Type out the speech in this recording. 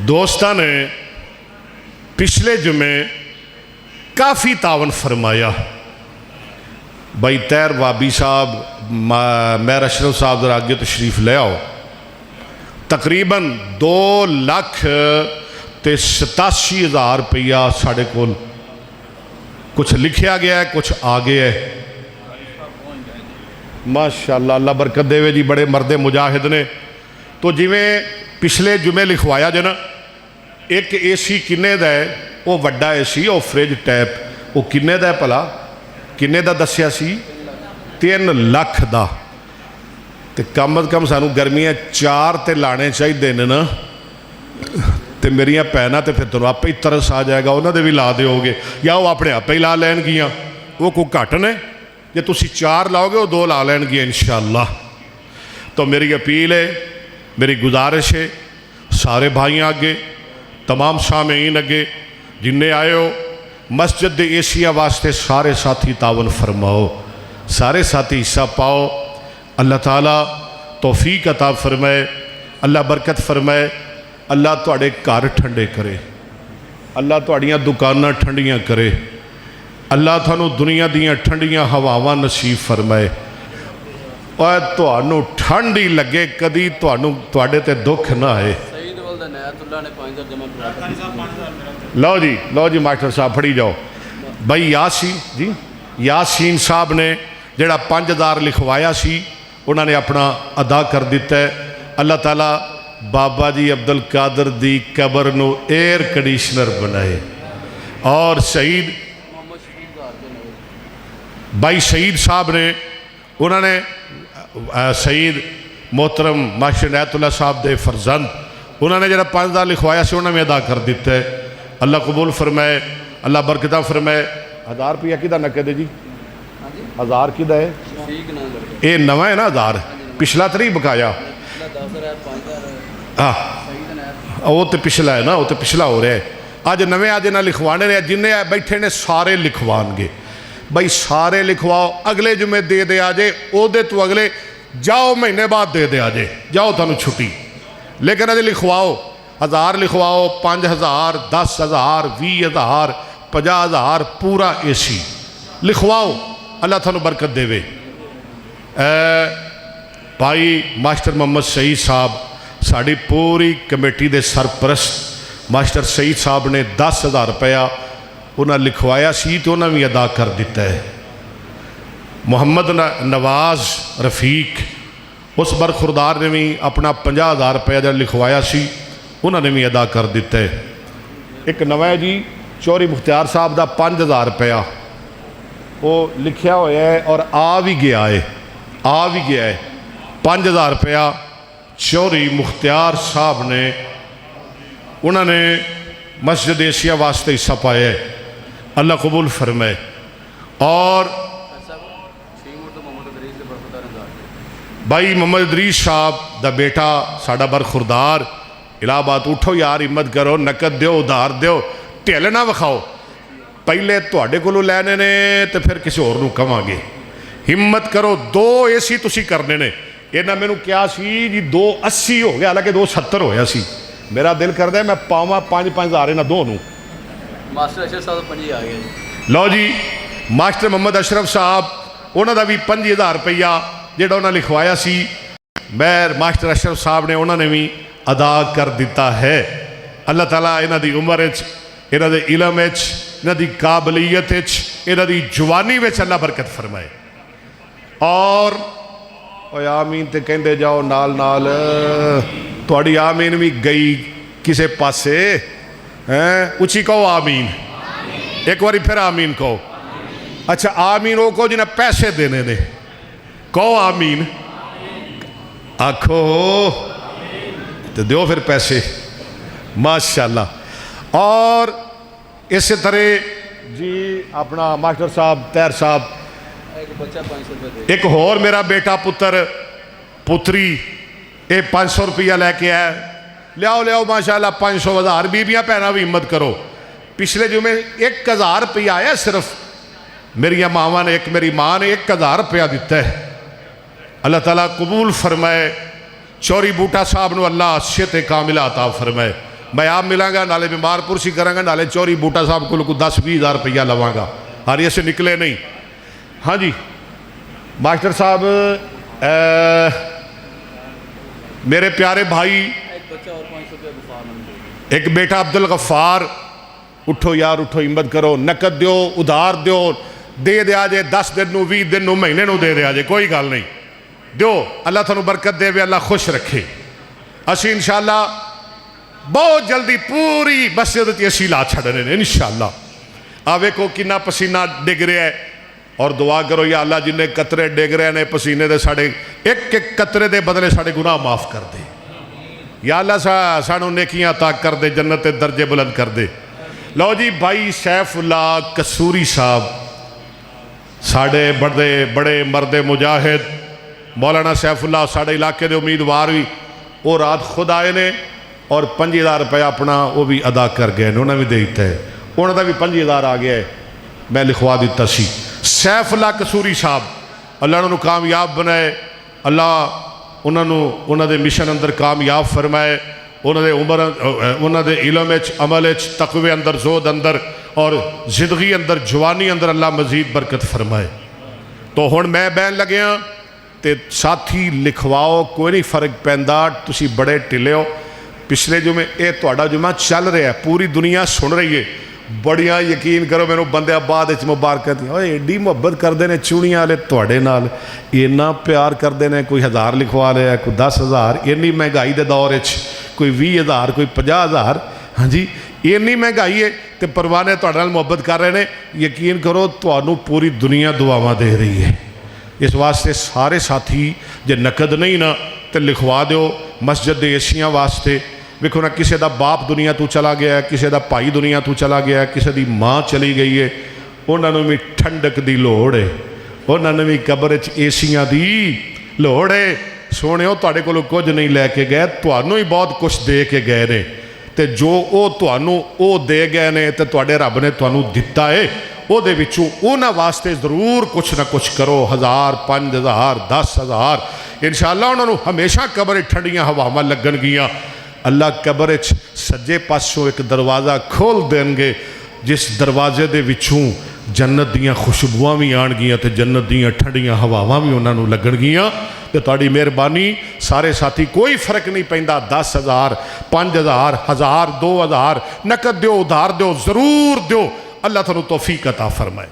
दोस्तां ने पिछले जुमे काफ़ी तावन फरमाया। भाई तैर वाबी साहब मैर अशरफ साहब जरा अगे तशरीफ ले आओ। तकरीबन 2,87,000 रुपया साढ़े कोल कुछ लिखा गया है, कुछ आ गया है। माशाअल्लाह, अल्लाह बरकत देवे जी, बड़े मर्दे मुजाहिद ने। तो जिमें पिछले जुमे लिखवाया जे ना, एक AC किन्ने दा है, वो वड्डा AC, वो फ्रिज टैप, वो किन्ने दा है भला, किन्ने दा दस्या सी? 3 लाख दा। ते कम अज कम सानू गर्मियां 4 ते लाने चाहिए ने ना। तो मेरिया भैनां तो फिर तुम आपे ही तरस आ जाएगा, उन्होंने भी ला दोगे या वो अपने आपे ही ला लैनगियां। वो कोई घट ने, जे तुसी 4 लाओगे वो 2 ला लैनगियां इंशाअल्लाह। तो मेरी अपील है, मेरी गुजारिश है सारे भाइयों अगे, तमाम सामीन अगे जिन्हें आए हो, मस्जिद दे एशिया वास्ते सारे साथी तावन फरमाओ, सारे साथी हिस्सा पाओ। अल्लाह ताला तौफीक अता फरमाए, अल्लाह बरकत फरमाए, अल्लाह तुहाडे घर ठंडे करे, अल्लाह तुहाड़ियां दुकानां ठंडियां करे, अल्लाह थानू दुनिया दियां ठंडियां हवावां नसीब फरमाए। और तुहानू ठंड ही लगे, कदी तुहानू तुहाडे ते दुख ना आए। लो जी मास्टर साहब फड़ी जाओ। भाई यासीन साहब ने जिहड़ा 5,000 लिखवाया सी, उन्होंने अपना अदा कर दिता है। अल्लाह ताला बाबा जी अब्दुल कादर दी कबर नू एयर कंडीशनर बनाए। और शहीद भाई शहीद साहब ने, उन्होंने शहीद मोहतरम मास्टर इनायतुल्लाह साहब दे फरजंद, उन्होंने जरा 5,000 लिखवाया से उन्होंने अदा कर दिता है। अल्लाह कबूल फरमाए, अल्लाह बरकत फरमाए। 1000 रुपया किदा नकद है जी? 1000 किदा है? ये नवा है ना 1000, पिछला तो नहीं बकाया? हाँ वो तो पिछला है ना, वो तो पिछला हो रहा है। अज नवे अज इन्हें लिखवाने ने, जिन्हें बैठे ने सारे लिखवानगे। भाई सारे लिखवाओ, अगले जुमे दे दे आ जाए, ओदे तो अगले जाओ महीने बाद दे दे आ जाए, जाओ थानू छुट्टी। लेकिन अज लिखवाओ, 1000 लिखवाओ, 5,000, 10,000, 20,000, 50,000 पूरा AC लिखवाओ, अल्लाह थानू बरकत देवे। भाई मास्टर मोहम्मद सईद साहब, साड़ी पूरी कमेटी के सरप्रस्त मास्टर सईद साहब ने 10,000 रुपया उन्हें लिखवाया सी, तो उन्हें भी अदा कर दिता है। मुहम्मद नवाज रफीक उस बरखुरदार ने भी अपना 50,000 रुपया जो लिखवाया सी, उन्होंने भी अदा कर दिता है। एक नवा है जी चौधरी मुख्तियार साहब का 5,000 रुपया, वो लिखा हुआ है और आ भी गया है, 5,000 रुपया चौधरी मुख्तियार साहब ने, उन्होंने मस्जिद एशिया वास्ते हिस्सा पाया है। अल्लाह कबूल फरमाए। और भाई मोहम्मद इदरीस साहब दा बेटा साडा बरखुरदार, इलाहाबाद, उठो यार, हिम्मत करो, नकद दो, उधार दो, ढिल ना विखाओ। पहले तुहाडे कोलों लैने ने तो फिर किसी होर नूं कवांगे। हिम्मत करो, 2 AC तुसीं करने ने। इन्हां मैनूं कहा सी जी 280 हो गया, हालांकि 270 होया सी। मेरा दिल करदा मैं पावां 5,000 इन्हां दोनों। मास्टर अशरफ साहब 5 आ गए। लो जी मास्टर मोहम्मद अशरफ साहब, उन्होंने भी 5,000 रुपया जिहड़ा उन्हें लिखवाया सी, मैर मास्टर अशरफ साहब ने उन्होंने भी अदा कर दिता है। अल्लाह ताला इन्हां दी उम्र विच, इन्हां दे इलम विच, इन्हां दी काबलियत विच, इन्हां दी जवानी विच अल्लाह बरकत फरमाए। और आमीन ते कहंदे जाओ नाल नाल, तुहाडी आमीन भी गई किसे पासे हैं? उची कहो आमीन, एक बारी फिर आमीन कहो। अच्छा आमीन वो कहो जिन्हें पैसे देने ने, कहो आमीन, आखो तो दो फिर पैसे, माशाल्लाह। और इस तरह जी अपना मास्टर साहब तैर साहब, एक होर मेरा बेटा पुत्र पुत्री ये 500 रुपया लैके आया, लियाओ माशाल्लाह 500, 1000। बीबियां भैनां भी हिम्मत करो। पिछले जुमे 1,000 रुपया आया सिर्फ, मेरिया मावां ने, एक मेरी माँ ने 1,000 रुपया दिता है। अल्लाह ताला कबूल फरमाए, चौरी बूटा साहब को अल्लाह सेहत कामिला अता फरमाए। मैं आप मिलांगा, नाले बीमार पुरसी करांगा, नाले चौरी बूटा साहब को 10-20 हज़ार रुपया लवांगा, हारिए से निकले नहीं। हाँ जी मास्टर साहब, मेरे प्यारे भाई, एक बेटा अब्दुल गफ्फार, उठो यार उठो, हिम्मत करो, नकद दो, उधार दो, दे दिया जे 10 दिन 20 दिन महीने दे दिया जे, कोई गल नहीं, दो, अल्लाह थानू बरकत देवे, अल्लाह खुश रखे। असी इंशाअल्लाह बहुत जल्दी पूरी मस्जिद असी ला छड़ने ने इंशाअल्लाह। आ वेखो कितना पसीना डिग रहा है, और दुआ करो या अल्लाह जिन्ने कतरे डिग रहे ने पसीने दे, साढ़े एक एक कतरे दे बदले साढ़े गुनाह माफ़ कर दे या अल्लाह। सानू नेकियां अता कर दे, जन्नत दे दर्जे बुलंद कर दे। लो जी भाई सैफुल्लाह कसूरी साहब, साढ़े बड़े बड़े मर्द मुजाहिद, मौलाना सैफुल्लाह साढ़े इलाके के उम्मीदवार भी, वो रात खुद आए ने और 5000 रुपया अपना वो भी अदा कर गए, उन्होंने भी दे दिता है, उन्होंने भी 5000 आ गया है, मैं लिखवा दिता सी। सैफुल्लाह कसूरी साहब, अल्लाह उन्होंने कामयाब बनाए, अल्लाह उन्होंने मिशन अंदर कामयाब फरमाए, उन्होंने उम्र उन्होंने इलम अमल तकवे अंदर जोद अंदर और जिंदगी अंदर जवानी अंदर अल्लाह मजीद बरकत फरमाए। तो हुण मैं बहन लग्या तो साथी लिखवाओ, कोई नहीं फर्क पैंदा, तुसी बड़े ढिले हो। पिछले जुमे ये तुहाडा जुमा चल रहा है, पूरी दुनिया सुन रही है, बड़िया यकीन करो मैनू बंदे बाद मुबारक दी, एडी मुहब्बत करते हैं चूड़ियां वाले तुहाडे नाल, इन्ना प्यार करते हैं, कोई 1000 लिखवा लिया, कोई 10,000, इन्नी महंगाई के दौर कोई 20,000, कोई 50,000। हाँ जी इन्नी महंगाई है तो परवाने तुहाडे नाल मुहब्बत कर रहे हैं, यकीन करो तुहानू पूरी दुनिया दुआवां दे रही है। इस वास्ते सारे साथी जे नकद नहीं ना तो लिखवा दो मस्जिद के एशियां वास्ते। वेखो ना किसी का बाप दुनिया तो चला गया है, किसी का भाई दुनिया तो चला गया है, किसी की माँ चली गई है, उन्होंने भी ठंडक की लोड़ है, उन्होंने भी कब्र च एसियां की लोड़ है। सोने तुहाडे कोलों कुछ नहीं लैके गए, तुहानू ही बहुत कुछ दे के गए ने, तो जो वो तुहानू वो दे गए ने तो तुहाडे रब ने तुहानू दिता है, उहदे विचों उन्हां वास्ते जरूर कुछ ना कुछ करो। 1000, 5000, 10,000 इंशाअल्लाह उन्होंने हमेशा कब्र ठंडियां हवावां लगणगियां। अल्लाह कब्र च सज्जे पासों एक दरवाज़ा खोल देंगे, जिस दरवाजे दे विचों जन्नत दियां खुशबुआं भी आणगियां ते जन्नत दियां ठंडियां हवावां भी उन्होंने लगणगियां। तो तुहाडी मेहरबानी सारे साथी, कोई फर्क नहीं पैंदा, 10,000, 5,000, 1000, 2000 नकद दो, उधार दो, जरूर दो। अल्लाह तुहानू तौफीक अता फरमाए।